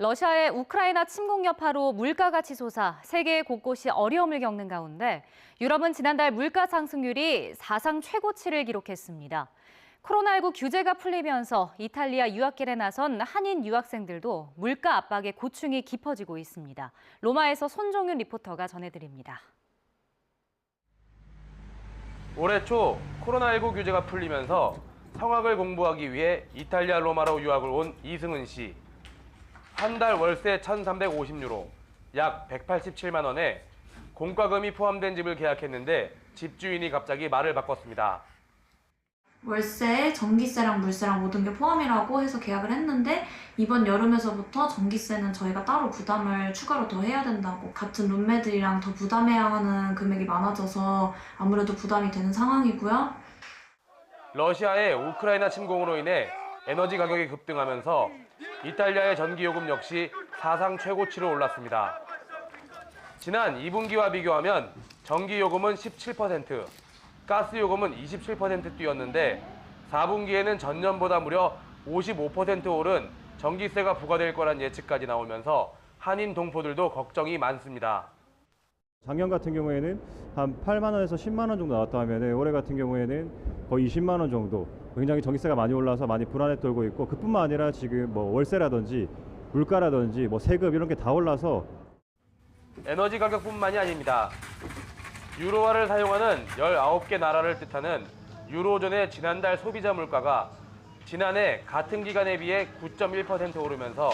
러시아의 우크라이나 침공 여파로 물가가 치솟아 세계 곳곳이 어려움을 겪는 가운데 유럽은 지난달 물가 상승률이 사상 최고치를 기록했습니다. 코로나19 규제가 풀리면서 이탈리아 유학길에 나선 한인 유학생들도 물가 압박에 고충이 깊어지고 있습니다. 로마에서 손종윤 리포터가 전해드립니다. 올해 초 코로나19 규제가 풀리면서 성악을 공부하기 위해 이탈리아 로마로 유학을 온 이승은 씨. 한 달 월세 1,350유로, 약 187만 원에 공과금이 포함된 집을 계약했는데 집주인이 갑자기 말을 바꿨습니다. 월세에 전기세랑 물세랑 모든 게 포함이라고 해서 계약을 했는데 이번 여름에서부터 전기세는 저희가 따로 부담을 추가로 더 해야 된다고, 같은 룸메들이랑 더 부담해야 하는 금액이 많아져서 아무래도 부담이 되는 상황이고요. 러시아의 우크라이나 침공으로 인해 에너지 가격이 급등하면서 이탈리아의 전기요금 역시 사상 최고치로 올랐습니다. 지난 2분기와 비교하면 전기요금은 17%, 가스요금은 27% 뛰었는데 4분기에는 전년보다 무려 55% 오른 전기세가 부과될 거란 예측까지 나오면서 한인 동포들도 걱정이 많습니다. 작년 같은 경우에는 한 8만 원에서 10만 원 정도 나왔다 하면 올해 같은 경우에는 거의 20만 원 정도, 굉장히 전기세가 많이 올라서 많이 불안에 떨고 있고, 그뿐만 아니라 지금 월세라든지 물가라든지 세금 이런 게 다 올라서 에너지 가격뿐만이 아닙니다. 유로화를 사용하는 19개 나라를 뜻하는 유로존의 지난달 소비자 물가가 지난해 같은 기간에 비해 9.1% 오르면서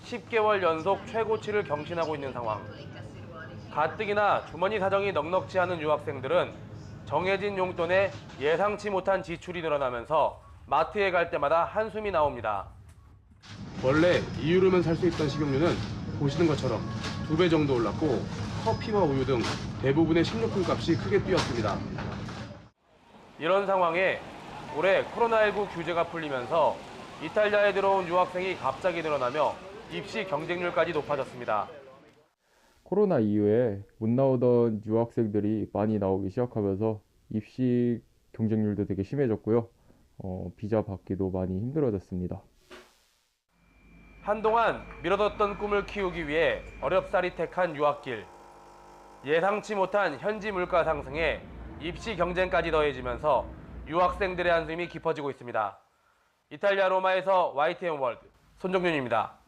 10개월 연속 최고치를 경신하고 있는 상황. 가뜩이나 주머니 사정이 넉넉지 않은 유학생들은 정해진 용돈에 예상치 못한 지출이 늘어나면서 마트에 갈 때마다 한숨이 나옵니다. 원래 2유로면 살 수 있던 식용유는 보시는 것처럼 2배 정도 올랐고 커피와 우유 등 대부분의 식료품 값이 크게 뛰었습니다. 이런 상황에 올해 코로나19 규제가 풀리면서 이탈리아에 들어온 유학생이 갑자기 늘어나며 입시 경쟁률까지 높아졌습니다. 코로나 이후에 못 나오던 유학생들이 많이 나오기 시작하면서 입시 경쟁률도 되게 심해졌고요. 비자 받기도 많이 힘들어졌습니다. 한동안 미뤄뒀던 꿈을 키우기 위해 어렵사리 택한 유학길. 예상치 못한 현지 물가 상승에 입시 경쟁까지 더해지면서 유학생들의 한숨이 깊어지고 있습니다. 이탈리아 로마에서 YTN 월드 손정윤입니다.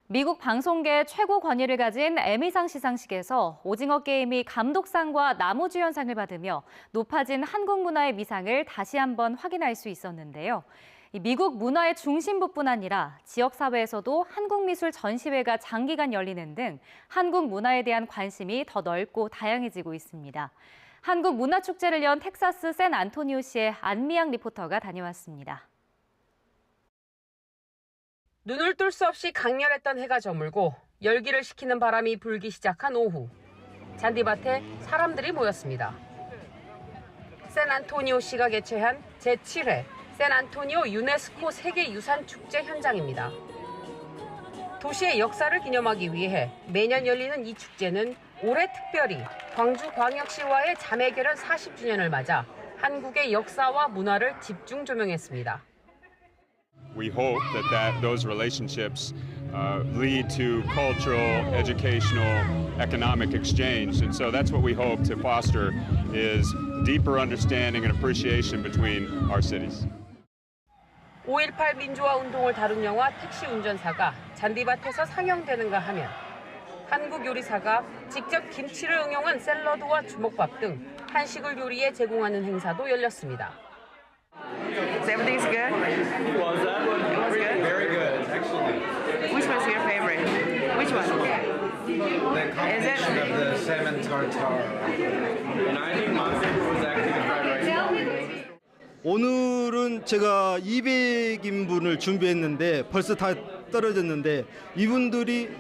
미국 방송계 최고 권위를 가진 에미상 시상식에서 오징어 게임이 감독상과 나무주연상을 받으며 높아진 한국 문화의 미상을 다시 한번 확인할 수 있었는데요. 미국 문화의 중심부뿐 아니라 지역사회에서도 한국미술 전시회가 장기간 열리는 등 한국 문화에 대한 관심이 더 넓고 다양해지고 있습니다. 한국 문화축제를 연 텍사스 샌안토니오시의 안미양 리포터가 다녀왔습니다. 눈을 뜰 수 없이 강렬했던 해가 저물고 열기를 식히는 바람이 불기 시작한 오후. 잔디밭에 사람들이 모였습니다. 샌안토니오시가 개최한 제7회 샌안토니오 유네스코 세계유산축제 현장입니다. 도시의 역사를 기념하기 위해 매년 열리는 이 축제는 올해 특별히 광주광역시와의 자매결연 40주년을 맞아 한국의 역사와 문화를 집중 조명했습니다. We hope that those relationships lead to cultural, educational, economic exchange. And so that's what we hope to foster is deeper understanding and appreciation between our cities. 5.18 민주화 운동을 다룬 영화 택시 운전사가 잔디밭에서 상영되는가 하면 한국 요리사가 직접 김치를 응용한 샐러드와 주먹밥 등 한식을 요리해 제공하는 행사도 열렸습니다. Everything's good? It was that? It was good? Very good. Excellent. Which one's your favorite? Which one? The combination of the salmon tartare. And I think my favorite was actually the fried rice. 오늘은 제가 200인분을 준비했는데 벌써 다 떨어졌는데 이분들이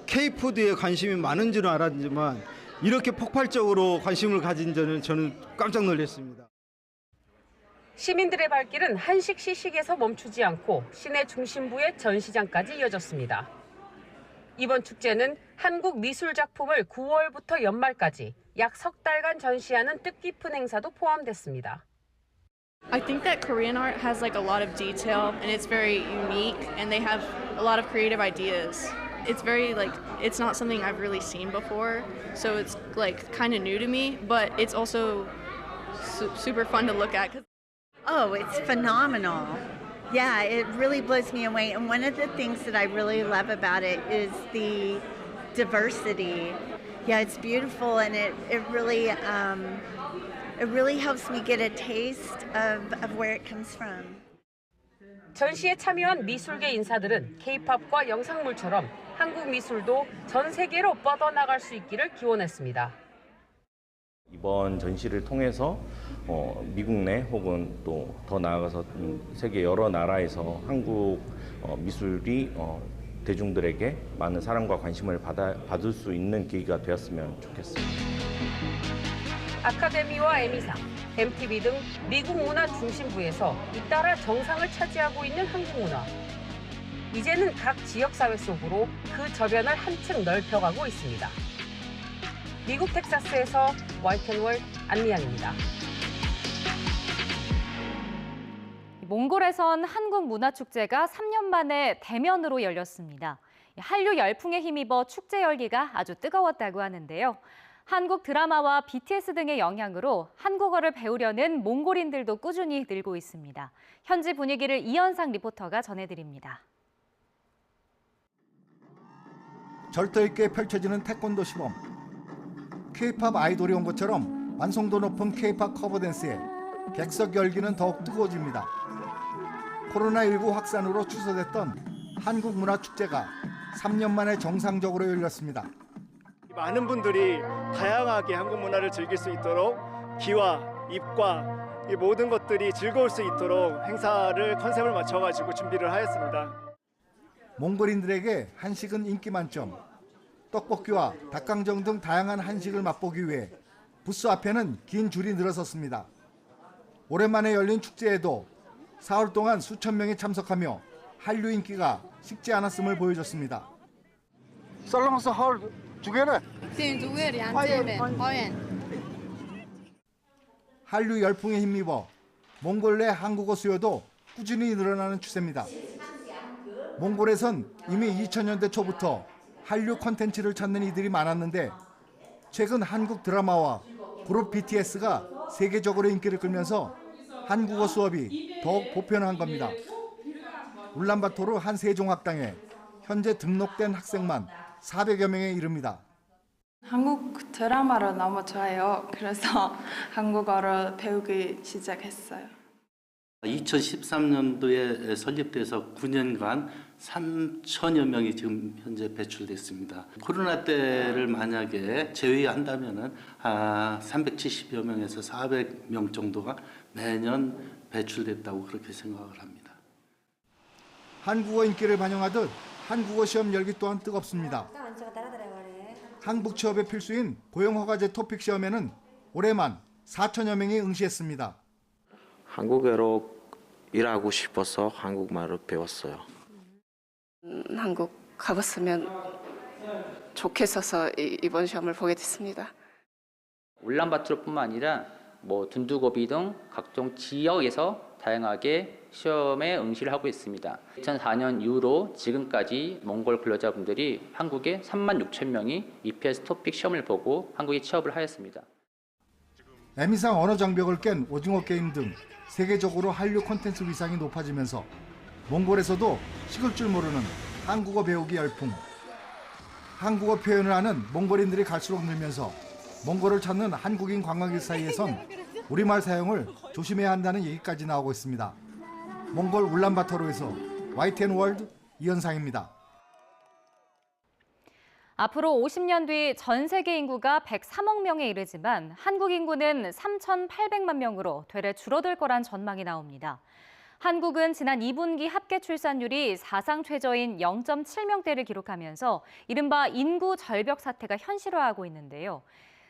K푸드에 관심이 많은 줄은 알았지만 이렇게 폭발적으로 관심을 가진 저는 깜짝 놀랐습니다. 시민들의 발길은 한식 시식에서 멈추지 않고 시내 중심부의 전시장까지 이어졌습니다. 이번 축제는 한국 미술 작품을 9월부터 연말까지 약 석 달간 전시하는 뜻깊은 행사도 포함됐습니다. I think that Korean art has like a lot of detail and it's very unique and they have a lot of creative ideas. It's very like, it's not something I've really seen before, so it's like kind of new to me, but it's also super fun to look at. Oh, it's phenomenal. Yeah, it really blows me away. And one of the things that I really love about it is the diversity. Yeah, it's beautiful and it really helps me get a taste of where it comes from. 전시에 참여한 미술계 인사들은 K-팝과 영상물처럼 한국 미술도 전 세계로 뻗어나갈 수 있기를 기원했습니다. 이번 전시를 통해서 미국 내 혹은 또 더 나아가서 세계 여러 나라에서 한국 미술이 대중들에게 많은 사랑과 관심을 받을 수 있는 계기가 되었으면 좋겠습니다. 아카데미와 에미상, MTV 등 미국 문화 중심부에서 잇따라 정상을 차지하고 있는 한국 문화. 이제는 각 지역사회 속으로 그 저변을 한층 넓혀가고 있습니다. 미국 텍사스에서 YTN월드 안미양입니다. 몽골에선 한국문화축제가 3년 만에 대면으로 열렸습니다. 한류 열풍에 힘입어 축제 열기가 아주 뜨거웠다고 하는데요. 한국 드라마와 BTS 등의 영향으로 한국어를 배우려는 몽골인들도 꾸준히 늘고 있습니다. 현지 분위기를 이현상 리포터가 전해드립니다. 절도 있게 펼쳐지는 태권도 시범. K-팝 아이돌이 온 것처럼 완성도 높은 K-팝 커버 댄스에 객석 열기는 더욱 뜨거워집니다. 코로나19 확산으로 취소됐던 한국문화축제가 3년 만에 정상적으로 열렸습니다. 많은 분들이 다양하게 한국 문화를 즐길 수 있도록 귀와 입과 이 모든 것들이 즐거울 수 있도록 행사를 컨셉을 맞춰가지고 준비를 하였습니다. 몽골인들에게 한식은 인기 만점. 떡볶이와 닭강정 등 다양한 한식을 맛보기 위해 부스 앞에는 긴 줄이 늘어섰습니다. 오랜만에 열린 축제에도 사흘 동안 수천 명이 참석하며 한류 인기가 식지 않았음을 보여줬습니다. 썰렁서 헐 두 개네. 한류 열풍에 힘입어 몽골 내 한국어 수요도 꾸준히 늘어나는 추세입니다. 몽골에선 이미 2000년대 초부터 한류 콘텐츠를 찾는 이들이 많았는데 최근 한국 드라마와 그룹 BTS가 세계적으로 인기를 끌면서 한국어 수업이 더욱 보편화한 겁니다. 울란바토르 한 세종학당에 현재 등록된 학생만 400여 명에 이릅니다. 한국 드라마를 너무 좋아해요. 그래서 한국어를 배우기 시작했어요. 2013년도에 설립돼서 9년간 3천여 명이 지금 현재 배출됐습니다. 코로나 때를 만약에 제외한다면은 370여 명에서 400명 정도가 매년 배출됐다고 그렇게 생각을 합니다. 한국어 인기를 반영하듯 한국어 시험 열기 또한 뜨겁습니다. 한국 취업의 필수인 고용허가제 토픽 시험에는 올해만 4천여 명이 응시했습니다. 한국어로 일하고 싶어서 한국말을 배웠어요. 한국 가봤으면 좋겠어서 이번 시험을 보게 됐습니다. 울란바토르뿐만 아니라 둔두고비 등 각종 지역에서 다양하게 시험에 응시를 하고 있습니다. 2004년 이후로 지금까지 몽골 근로자분들이 한국에 36,000명이 EPS 토픽 시험을 보고 한국에 취업을 하였습니다. 에미상 언어 장벽을 깬 오징어 게임 등 세계적으로 한류 콘텐츠 위상이 높아지면서 몽골에서도 식을 줄 모르는 한국어 배우기 열풍. 한국어 표현을 하는 몽골인들이 갈수록 늘면서 몽골을 찾는 한국인 관광객 사이에선 우리말 사용을 조심해야 한다는 얘기까지 나오고 있습니다. 몽골 울란바토르에서 YTN 월드 이현상입니다. 앞으로 50년 뒤 전 세계 인구가 103억 명에 이르지만 한국 인구는 3,800만 명으로 되레 줄어들 거란 전망이 나옵니다. 한국은 지난 2분기 합계 출산율이 사상 최저인 0.7명대를 기록하면서 이른바 인구 절벽 사태가 현실화하고 있는데요.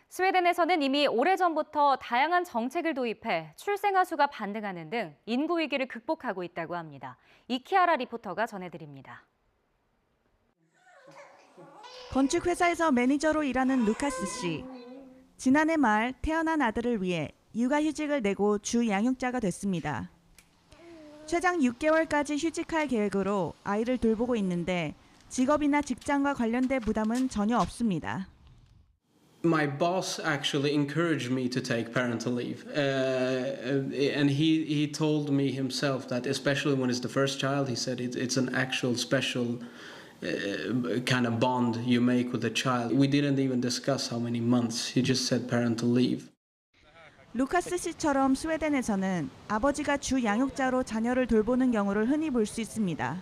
스웨덴에서는 이미 오래전부터 다양한 정책을 도입해 출생아 수가 반등하는 등 인구 위기를 극복하고 있다고 합니다. 이키아라 리포터가 전해드립니다. 건축회사에서 매니저로 일하는 루카스 씨. 지난해 말 태어난 아들을 위해 육아휴직을 내고 주 양육자가 됐습니다. 최장 6개월까지 휴직할 계획으로 아이를 돌보고 있는데 직업이나 직장과 관련된 부담은 전혀 없습니다. My boss actually encouraged me to take parental leave, and he told me himself that especially when it's the first child, he said it's an actual special kind of bond you make with the child. We didn't even discuss how many months. He just said parental leave. 루카스 씨처럼 스웨덴에서는 아버지가 주 양육자로 자녀를 돌보는 경우를 흔히 볼 수 있습니다.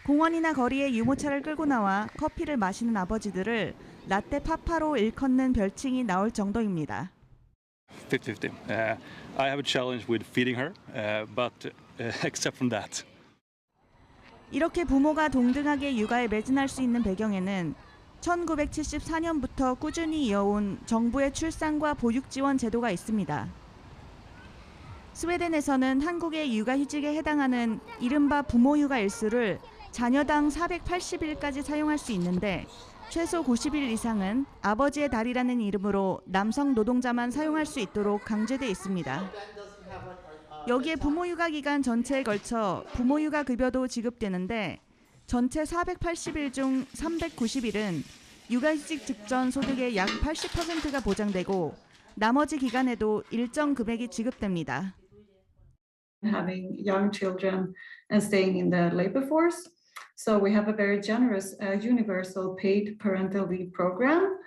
공원이나 거리에 유모차를 끌고 나와 커피를 마시는 아버지들을 라떼 파파로 일컫는 별칭이 나올 정도입니다. 50-50. I have a challenge with feeding her, but except from that. 이렇게 부모가 동등하게 육아에 매진할 수 있는 배경에는 1974년부터 꾸준히 이어온 정부의 출산과 보육 지원 제도가 있습니다. 스웨덴에서는 한국의 육아휴직에 해당하는 이른바 부모육아 일수를 자녀당 480일까지 사용할 수 있는데 최소 90일 이상은 아버지의 달이라는 이름으로 남성 노동자만 사용할 수 있도록 강제돼 있습니다. 여기에 부모육아 기간 전체에 걸쳐 부모육아 급여도 지급되는데 전체 480일 중 390일은 육아휴직 직전 소득의 약 80%가 보장되고 나머지 기간에도 일정 금액이 지급됩니다. Having young children and staying in the labor force. So we have a very generous universal paid parental leave program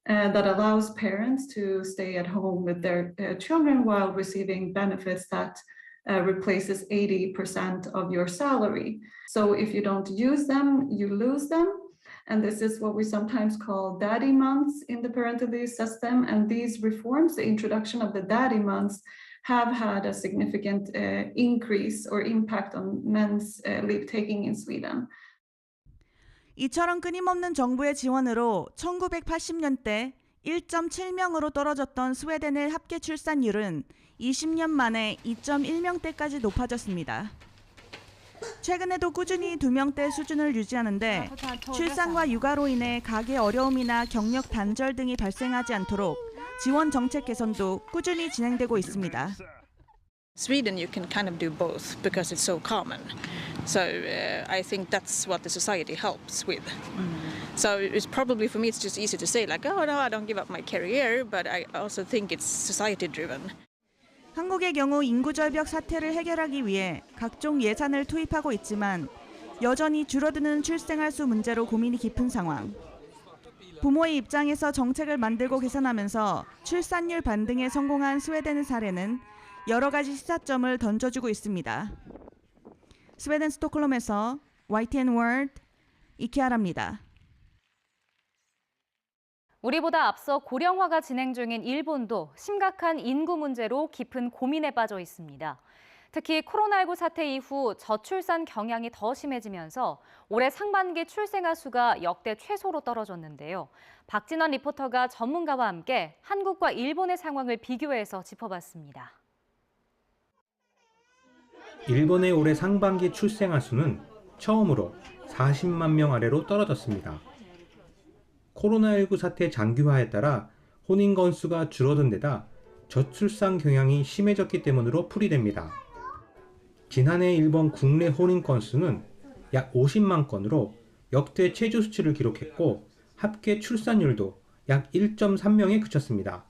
that allows parents to stay at home with their children while receiving benefits that replaces 80% of your salary. So if you don't use them, you lose them. And this is what we sometimes call daddy months in the parental leave system. And these reforms, the introduction of the daddy months, have had a significant increase or impact on men's leave taking in Sweden. 이처럼 끊임없는 정부의 지원으로 1980년대 1.7명으로 떨어졌던 스웨덴의 합계 출산율은 20년 만에 2.1명대까지 높아졌습니다. 최근에도 꾸준히 2명대 수준을 유지하는데 출산과 육아로 인해 가계 어려움이나 경력 단절 등이 발생하지 않도록 지원 정책 개선도 꾸준히 진행되고 있습니다. Sweden, you can kind of do both because it's so common. So I think that's what the society helps with. So it's probably for me it's just easy to say like, oh no, I don't give up my career, but I also think it's society driven. 한국의 경우 인구 절벽 사태를 해결하기 위해 각종 예산을 투입하고 있지만 여전히 줄어드는 출생아 수 문제로 고민이 깊은 상황. 부모의 입장에서 정책을 만들고 개선하면서 출산율 반등에 성공한 스웨덴의 사례는 여러 가지 시사점을 던져주고 있습니다. 스웨덴 스톡홀름에서 YTN 월드 이키아라입니다. 우리보다 앞서 고령화가 진행 중인 일본도 심각한 인구 문제로 깊은 고민에 빠져 있습니다. 특히 코로나19 사태 이후 저출산 경향이 더 심해지면서 올해 상반기 출생아 수가 역대 최소로 떨어졌는데요. 박진원 리포터가 전문가와 함께 한국과 일본의 상황을 비교해서 짚어봤습니다. 일본의 올해 상반기 출생아 수는 처음으로 40만 명 아래로 떨어졌습니다. 코로나19 사태 장기화에 따라 혼인 건수가 줄어든 데다 저출산 경향이 심해졌기 때문으로 풀이됩니다. 지난해 일본 국내 혼인 건수는 약 50만 건으로 역대 최저 수치를 기록했고 합계 출산율도 약 1.3명에 그쳤습니다.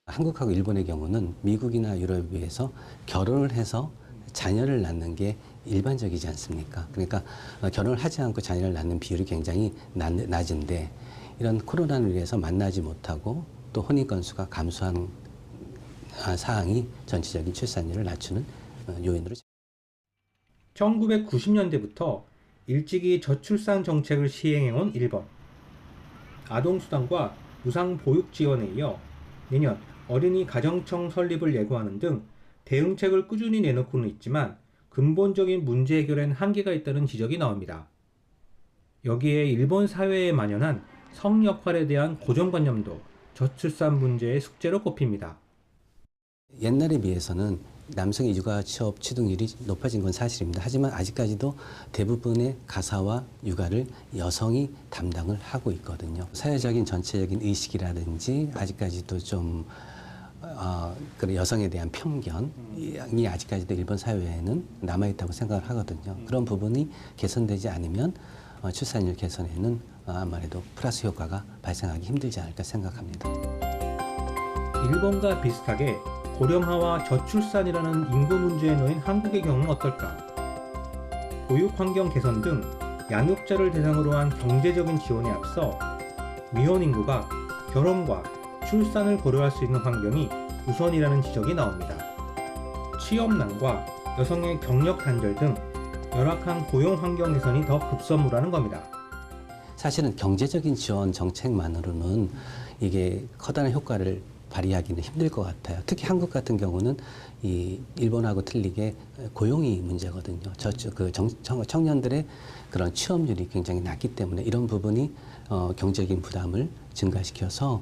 한국하고 일본의 경우는 미국이나 유럽에 비해서 결혼을 해서 자녀를 낳는 게 일반적이지 않습니까? 그러니까 결혼을 하지 않고 자녀를 낳는 비율이 굉장히 낮은데 이런 코로나로 인해서 만나지 못하고 또 혼인 건수가 감소한 사항이 전체적인 출산율을 낮추는 요인으로. 1990년대부터 일찍이 저출산 정책을 시행해온 일본. 아동수당과 무상보육 지원에 이어 내년 어린이 가정청 설립을 예고하는 등 대응책을 꾸준히 내놓고는 있지만 근본적인 문제 해결엔 한계가 있다는 지적이 나옵니다. 여기에 일본 사회에 만연한 성 역할에 대한 고정관념도 저출산 문제의 숙제로 꼽힙니다. 옛날에 비해서는 남성의 육아 취업 취득률이 높아진 건 사실입니다. 하지만 아직까지도 대부분의 가사와 육아를 여성이 담당을 하고 있거든요. 사회적인 전체적인 의식이라든지 아직까지도 좀 그런 여성에 대한 편견이 아직까지도 일본 사회에는 남아있다고 생각을 하거든요. 그런 부분이 개선되지 않으면 출산율 개선에는 아무래도 플러스 효과가 발생하기 힘들지 않을까 생각합니다. 일본과 비슷하게 고령화와 저출산이라는 인구 문제에 놓인 한국의 경우는 어떨까? 보육 환경 개선 등 양육자를 대상으로 한 경제적인 지원에 앞서 미혼 인구가 결혼과 출산을 고려할 수 있는 환경이 우선이라는 지적이 나옵니다. 취업난과 여성의 경력 단절 등 열악한 고용 환경 개선이 더 급선무라는 겁니다. 사실은 경제적인 지원 정책만으로는 이게 커다란 효과를 발휘하기는 힘들 것 같아요. 특히 한국 같은 경우는 이 일본하고 틀리게 고용이 문제거든요. 청년들의 그런 취업률이 굉장히 낮기 때문에 이런 부분이 경제적인 부담을 증가시켜서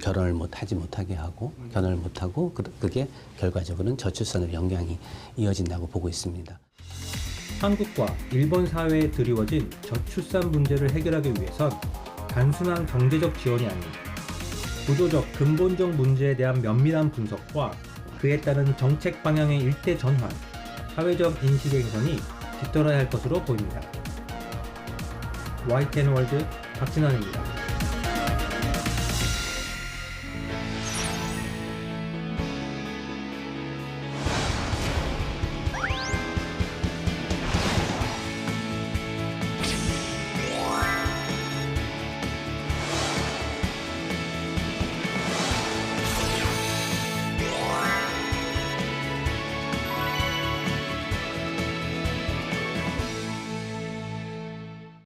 결혼을 하지 못하게 하고 결혼을 못하고 그게 결과적으로는 저출산으로 영향이 이어진다고 보고 있습니다. 한국과 일본 사회에 드리워진 저출산 문제를 해결하기 위해선 단순한 경제적 지원이 아닌 구조적 근본적 문제에 대한 면밀한 분석과 그에 따른 정책 방향의 일대 전환, 사회적 인식의 개선이 뒤따라야 할 것으로 보입니다. YTN 월드 박진환입니다.